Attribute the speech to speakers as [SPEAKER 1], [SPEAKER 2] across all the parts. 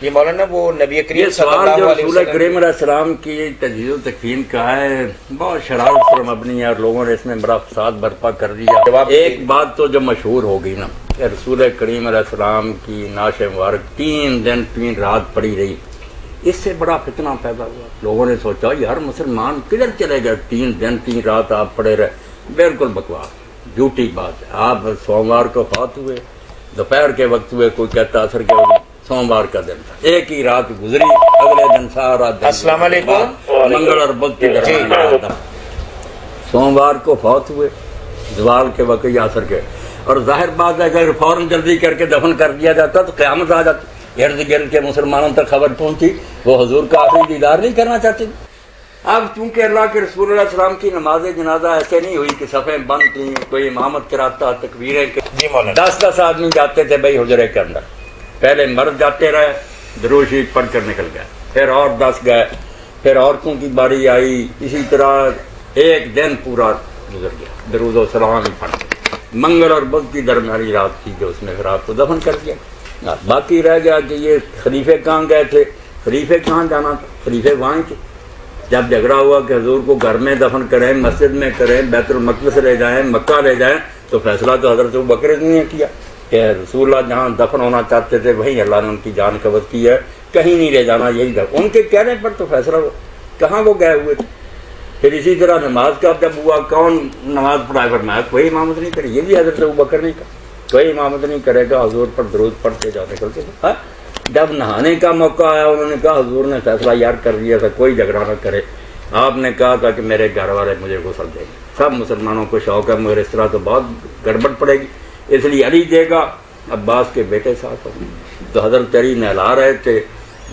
[SPEAKER 1] یہ مولانا وہ نبی کریم
[SPEAKER 2] یہ
[SPEAKER 1] صلی
[SPEAKER 2] سوال
[SPEAKER 1] اللہ
[SPEAKER 2] جو
[SPEAKER 1] علیہ
[SPEAKER 2] رسول
[SPEAKER 1] وسلم
[SPEAKER 2] کریم علیہ السلام کی تجدید و تکفین کا ہے بہت شرارت پر مبنی ہے اور لوگوں نے اس میں بڑا فساد برپا کر دیا. ایک بات تو جو مشہور ہو گئی نا کہ رسول کریم علیہ السلام کی نعش مبارک 3 دن 3 رات پڑی رہی، اس سے بڑا فتنہ پیدا ہوا. لوگوں نے سوچا یار مسلمان کدھر چلے گئے 3 دن 3 رات آپ پڑے رہے. بالکل بکواس، جھوٹی بات ہے. آپ سوموار کو فوت ہوئے، دوپہر کے وقت ہوئے، کوئی کہتا عصر کے وقت، سوموار کا دن تھا، ایک ہی رات گزری، اگلے دن سارا دن.
[SPEAKER 1] السلام علیکم.
[SPEAKER 2] منگل اور بدھ کی درمیان رات تھا. سوموار کو فوت ہوئے زوال کے وقت یا عصر کے، اور ظاہر بات ہے کہ اگر فوراً جلدی کر کے دفن کر دیا جاتا تو قیامت آ جاتی. ارد گرد کے مسلمانوں تک خبر پہنچی، وہ حضور کا آخری دیدار نہیں کرنا چاہتے. اب چونکہ اللہ کے رسول علیہ السلام کی نماز جنازہ ایسے نہیں ہوئی کہ صفیں بند تھیں، کوئی امامت کراتا، تکبیریں،
[SPEAKER 1] جی مولانا
[SPEAKER 2] 10 آدمی جاتے تھے بھائی حجرے کے اندر. پہلے مرد جاتے رہے، درود شریف پڑھ کر نکل گئے، پھر اور 10 گئے، پھر عورتوں کی باری آئی. اسی طرح ایک دن پورا گزر گیا، درود و سلام ہی پڑھ. منگل اور بدھ کی درمیانی رات تھی جو اس میں پھر آپ کو دفن کر دیا. باقی رہ گیا کہ یہ خلیفے کہاں گئے تھے، خلیفے کہاں جانا تھا، خلیفے وہاں تھے. جب جھگڑا ہوا کہ حضور کو گھر میں دفن کریں، مسجد میں کریں، بیت المقدس لے جائیں، مکہ لے جائیں، تو فیصلہ تو حضرت ابوبکر نے کیا کہ رسول اللہ جہاں دفن ہونا چاہتے تھے وہیں اللہ نے ان کی جان قبض کی ہے، کہیں نہیں لے جانا، یہی تھا. ان کے کہنے پر تو فیصلہ ہوا. کہاں وہ گئے ہوئے تھے. پھر اسی طرح نماز کا جب ہوا، کون نماز پڑھائے، فرمایا کوئی امامت نہیں کرے. یہ بھی حضرت ابوبکر نے کہا کوئی امامت نہیں کرے گا، حضور پر درود پڑھتے جانے نکلتے تھے. جب نہانے کا موقع آیا انہوں نے کہا حضور نے فیصلہ یار کر دیا تھا کوئی جھگڑا نہ کرے. آپ نے کہا تھا کہ میرے گھر والے مجھے غسل دیں گے. سب مسلمانوں کو شوق ہے مگر اس طرح تو بہت گڑبڑ پڑے گی، اس لیے علی دے گا. عباس کے بیٹے ساتھ ہوں تو حضرت علی نہلا رہے تھے.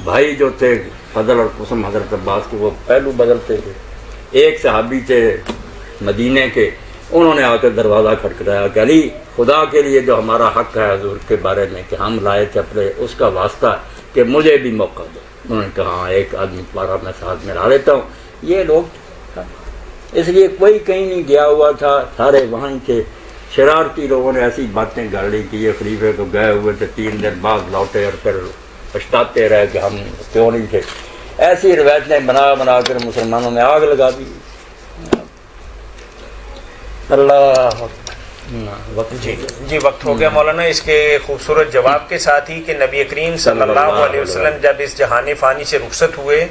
[SPEAKER 2] بھائی جو تھے فضل اور قسم حضرت عباس کے، وہ پہلو بدلتے تھے. ایک صحابی تھے مدینے کے، انہوں نے آ کر دروازہ کھٹکھٹایا کہ علی خدا کے لیے جو ہمارا حق ہے حضور کے بارے میں کہ ہم لائے تھے اپنے، اس کا واسطہ ہے کہ مجھے بھی موقع دو. انہوں نے کہا ہاں ایک آدمی تمہارا میں ساتھ میں لا لیتا ہوں. یہ لوگ اس لیے کوئی کہیں نہیں گیا ہوا تھا، سارے وہاں تھے. شرارتی لوگوں نے ایسی باتیں گڑ لی کہ یہ خلیفے تو گئے ہوئے تھے 3 دن بعد لوٹے اور پھر پچھتاتے رہے کہ ہم کیوں نہیں تھے. ایسی روایتیں بنا کر مسلمانوں میں آگ لگا دی. اللہ وقت
[SPEAKER 1] جی وقت ہو گیا مولانا. اس کے خوبصورت جواب کے ساتھ ہی کہ نبی کریم صلی اللہ علیہ وسلم جب اس جہان فانی سے رخصت ہوئے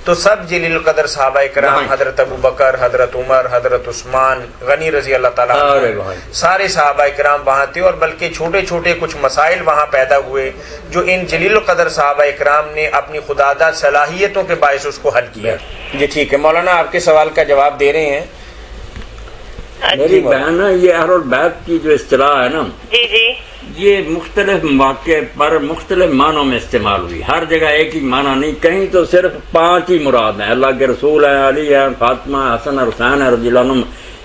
[SPEAKER 1] تو سب جلیل القدر صحابہ کرام، حضرت ابوبکر، حضرت عمر، حضرت عثمان غنی رضی اللہ تعالیٰ عنہ، سارے صحابہ کرام وہاں تھے. اور بلکہ چھوٹے چھوٹے کچھ مسائل وہاں پیدا ہوئے جو ان جلیل القدر صحابہ کرام نے اپنی خودداد صلاحیتوں کے باعث اس کو حل کیا. جی ٹھیک ہے مولانا، آپ کے سوال کا جواب دے رہے ہیں.
[SPEAKER 2] میری بہن، یہ اہل البیت کی جو اصطلاح ہے نا،
[SPEAKER 3] جی جی
[SPEAKER 2] یہ مختلف مواقع پر مختلف معنوں میں استعمال ہوئی. ہر جگہ ایک ہی معنی نہیں، کہیں تو صرف 5 ہی مراد ہیں. اللہ کے رسول ہیں، علی ہیں، فاطمہ، حسن اور حسین ہیں رضی اللہ عنہم،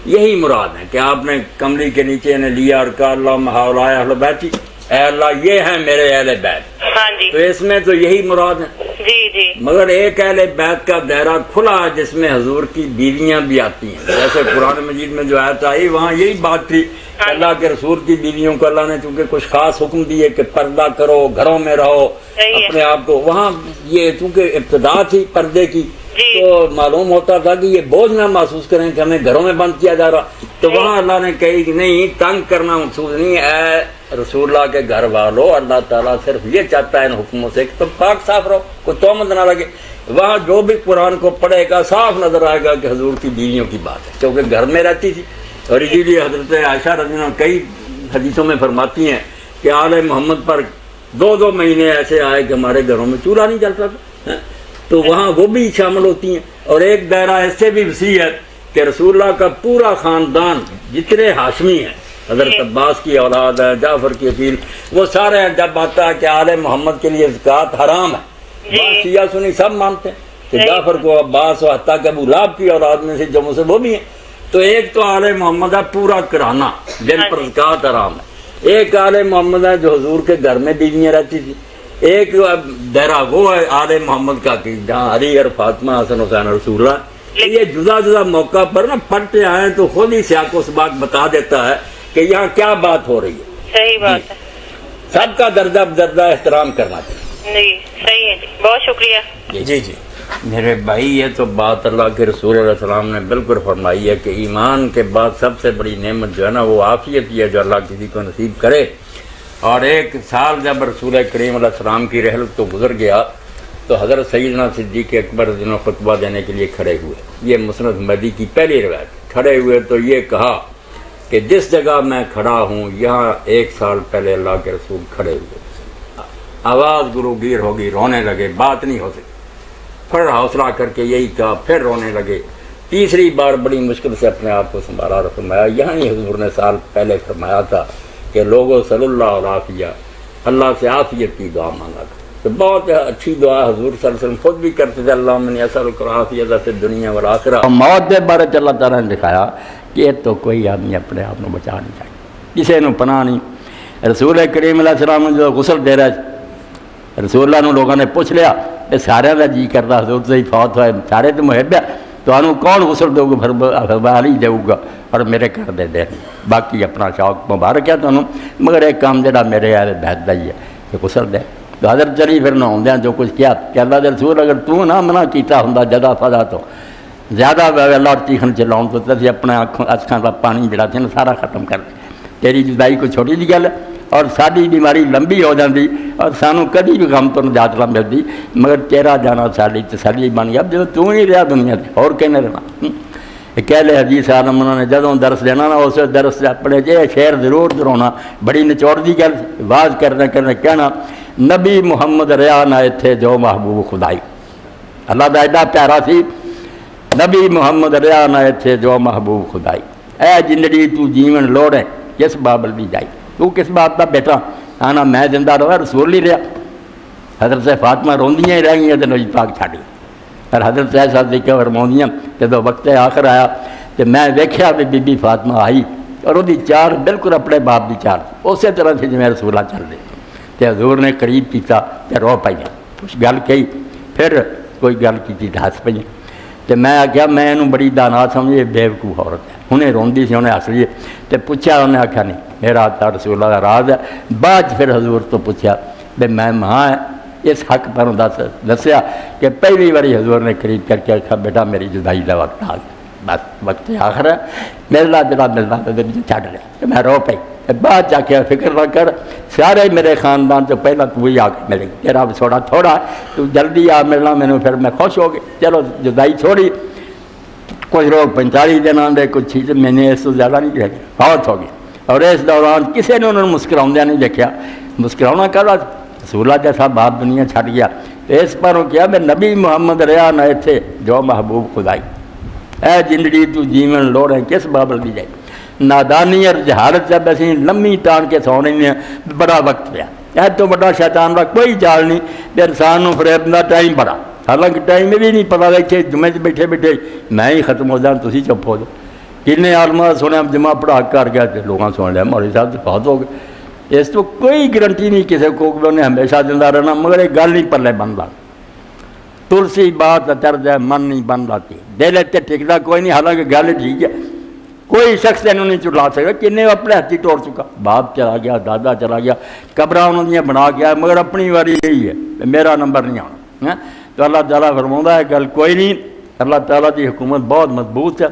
[SPEAKER 2] یہی مراد ہیں کہ آپ نے کملی کے نیچے نے لیا اور کہا اللہم ہؤلاء اہل بیتی، اے اللہ یہ ہیں میرے اہل بیت.
[SPEAKER 3] ہاں جی
[SPEAKER 2] تو اس میں تو یہی مراد ہے.
[SPEAKER 3] جی جی
[SPEAKER 2] مگر ایک اہل بیت کا دائرہ کھلا ہے جس میں حضور کی بیویاں بھی آتی ہیں. جیسے قرآن مجید میں جو آیت آئی وہاں یہی بات تھی کہ اللہ کے رسول کی بیویوں کو اللہ نے چونکہ کچھ خاص حکم دیے کہ پردہ کرو، گھروں میں رہو، اپنے آپ کو. وہاں یہ چونکہ ابتدا تھی پردے کی تو معلوم ہوتا تھا کہ یہ بوجھ نہ محسوس کریں کہ ہمیں گھروں میں بند کیا جا رہا. تو وہاں اللہ نے کہی کہ نہیں، تنگ کرنا مقصود نہیں، اے رسول اللہ کے گھر والوں اللہ تعالیٰ صرف یہ چاہتا ہے ان حکموں سے کہ تم پاک صاف رہو، کوئی تہمت نہ لگے. وہاں جو بھی قرآن کو پڑھے گا صاف نظر آئے گا کہ حضور کی بیویوں کی بات ہے، کیونکہ گھر میں رہتی تھی. اور اسی لیے حضرت عائشہ رضی اللہ عنہا کئی حدیثوں میں فرماتی ہیں کہ آل محمد پر 2 مہینے ایسے آئے کہ ہمارے گھروں میں چولہا نہیں چلتا تھا. تو وہاں وہ بھی شامل ہوتی ہیں. اور ایک دائرہ اس سے بھی وسیع ہے کہ رسول اللہ کا پورا خاندان جتنے ہاشمی ہیں، حضرت عباس کی اولاد ہے، جعفر کی عقیل، وہ سارے ہیں. جب آتا ہے کہ آل محمد کے لیے زکوٰۃ حرام ہے، شیعہ سنی سب مانتے ہیں کہ جعفر کو عباس و حتیٰ کہ ابو لہب کی اولاد میں سے جو سے وہ بھی ہیں. تو ایک تو آل محمد ہے پورا کرانہ جن پر زکوٰۃ حرام ہے. ایک آل محمد ہے جو حضور کے گھر میں بیویاں رہتی تھی. ایک دائرہ وہ ہے آل محمد کا کہ جہاں علی اور فاطمہ، حسن حسین رسول اللہ. یہ جدا جدا موقع پر نا پڑھتے آئے تو خود ہی سیاق و سباق بتا دیتا ہے کہ یہاں کیا بات ہو رہی ہے.
[SPEAKER 3] صحیح بات ہے.
[SPEAKER 2] سب کا درجہ بدرجہ احترام کرنا چاہیے.
[SPEAKER 3] جی صحیح ہے جی، بہت شکریہ۔
[SPEAKER 1] جی جی
[SPEAKER 2] میرے بھائی یہ تو بات اللہ کے رسول علیہ السلام نے بالکل فرمائی ہے کہ ایمان کے بعد سب سے بڑی نعمت جو ہے نا وہ عافیت ہی ہے جو اللہ کسی کو نصیب کرے۔ اور ایک سال جب رسول کریم علیہ السلام کی رحلت تو گزر گیا تو حضرت سیدنا صدیق اکبر دنوں خطبہ دینے کے لیے کھڑے ہوئے۔ یہ مسند مہدی کی پہلی روایت۔ کھڑے ہوئے تو یہ کہا کہ جس جگہ میں کھڑا ہوں یہاں 1 سال پہلے اللہ کے رسول کھڑے ہوئے۔ آواز گرو گیر ہوگی، رونے لگے، بات نہیں ہو سکی۔ پھر حوصلہ کر کے یہی کہا، پھر رونے لگے۔ تیسری بار بڑی مشکل سے اپنے آپ کو سنبھالا اور فرمایا، یہاں ہی حضور نے سال پہلے فرمایا تھا کہ لوگوں صلی اللہ علیہ اللہ سے عافیت کی دعا مانگا تھا۔ تو بہت اچھی دعا حضور صلی اللہ علیہ وسلم خود بھی کرتے تھے، اللہم انی اسألک العافیۃ فی الدنیا والآخرہ۔ موت کے بارے اللہ تعالیٰ نے دکھایا کہ یہ تو کوئی آدمی اپنے آپ کو بچا نہیں سکتا، کسی نے پناہ نہیں۔ رسول کریم علیہ السلام جو غسل دے رہا رسول اللہ نے لوگوں نے پوچھ لیا کہ سارے کا جی کرتا حضور سے ہی فوت ہوئے، سارے تو محب ہے، تو انہوں کون غسل دو گا؟ فرمایا علی دے گا اور میرے گھر دے دے، باقی اپنا شوق مبارک ہے تمہیں، مگر ایک کام جڑا میرے اہل بیت دا ہی ہے کہ غسل دے۔ تو حضرت چلی پھر نہاؤندیاں جو کچھ کیا کہ اللہ دے رسول اگر تو نہ منع کیتا ہوندا جدا فضا تو زیادہ اللہ چیخن چلاؤں تو تے اپنے اکھاں دا پانی جڑا تھی نا سارا ختم کر دے۔ تیری جدائی کوئی چھوٹی جی گل ہے، اور ساری بیماری لمبی ہو جاتی اور سانوں کدی بھی غم تو نجات نہ ملتی، مگر تیرا جانا ساری تسلی بن گیا جب تو نہیں رہا دنیا سے، اور کہنے رہنا۔ کہہ لے حدیث عالم انہوں نے جدوں درس دینا نا اس درس اپنے جے شعر ضرور درونا، بڑی نچوڑ دی گل واز کرنے کہنا نبی محمد رہا نہ اتھے جو محبوب خدائی۔ اللہ دا ایڈا پیارا سی، نبی محمد رہا نہ اتھے جو محبوب خدائی، اے زندگی تو جیون لوڑ ہے کس بابل بھی جائی، تو کس بات کا بیٹا آنا میں زندہ رہا رسول نہیں رہا۔ حضرت سے فاطمہ روندیاں ہی رہ گئی تو نبی پاک چھاڑی، اور حضرت صاحب صدیقہ فرماؤندیاں جب وقت آخر آیا تو میں ویکھیا بھی بی بی فاطمہ آئی اور وہ چال بالکل اپنے باپ کی چال اسی طرح سے جی رسولہ چل رہے تو حضور نے قریب کیتا تو رو پہ کچھ گل کہی، پھر کوئی گل کی تو ہس پہ تو میں آخیا میں انہوں بڑی دانا سمجھے بےوقوف عورت ہے، انہیں روندی سی انہیں ہس لیے تو پوچھا، انہیں آخیا نہیں میرا تا رسول اللہ کا راز ہے۔ بعد پھر حضور تو پوچھا بھائی میں ماں ہے اس حق پر دسیا کہ پہلی باری حضور نے قریب کر کے آخا بیٹا میری جدائی کا وقت آ گیا، بس وقت آخر ہے، ملنا جڑا ملنا تو چھڈ لیا تو میں رو پئی۔ بعد جا کے فکر نہ کر، سارے میرے خاندان تو پہلا تو وہی آ کے ملے گی، تیرا تھوڑا تھوڑا تو جلدی آ ملنا مینوں، پھر میں خوش ہو گئی۔ چلو جدائی چھوڑی، کچھ لوگ 45 دن آدھے، کچھ چیز میں نے اس سے زیادہ نہیں رہ گیا، بہت ہو گئی۔ اور اس دوران کسی نے انہوں نے مسکراؤندیا نہیں دیکھا، مسکراؤنا کہا رسولہ جیسا باپ دنیا چھڑ گیا، تو اس پر کیا میں نبی محمد رہا نہ تھے جو محبوب خدائی، اے زندگی تو جیون لوڑ ہے کس بابل دی جائے۔ نادانی اور جہالت جب ایسی لمبی ٹان کے سو رہی ہیں بڑا وقت پیا، اے تو بڑا شیطان کا کوئی چال نہیں، انسان کو فریب کا ٹائم بڑا، حالانکہ ٹائم بھی نہیں پتا لگے جمعے بیٹھے بیٹھے میں ہی ختم ہو جاؤں تھی چپ ہو جاؤ۔ کنے عالمہ سنیا جمعہ پڑھا کر گیا تو لوگوں سن لیا مولوی صاحب سے بہت ہو گئے، اس تو کوئی گارنٹی نہیں کسی کو کہ انہیں ہمیشہ زندہ رہنا، مگر ایک گل نہیں پلے بن رہا، تلسی بات درد ہے من نہیں بن رہتی، دل اتنے ٹکتا کوئی نہیں، حالانکہ گل ٹھیک ہے، کوئی شخص انہوں نہیں چلا سکتا، کنے اپنے ہاتھی توڑ چکا، باپ چلا گیا، دادا چلا گیا، قبریں انہوں نے بنا گیا، مگر اپنی واری یہی ہے میرا نمبر نہیں آنا۔ تو اللہ تعالیٰ فرماؤں ہے گل کوئی نہیں، اللہ تعالیٰ کی حکومت بہت مضبوط ہے۔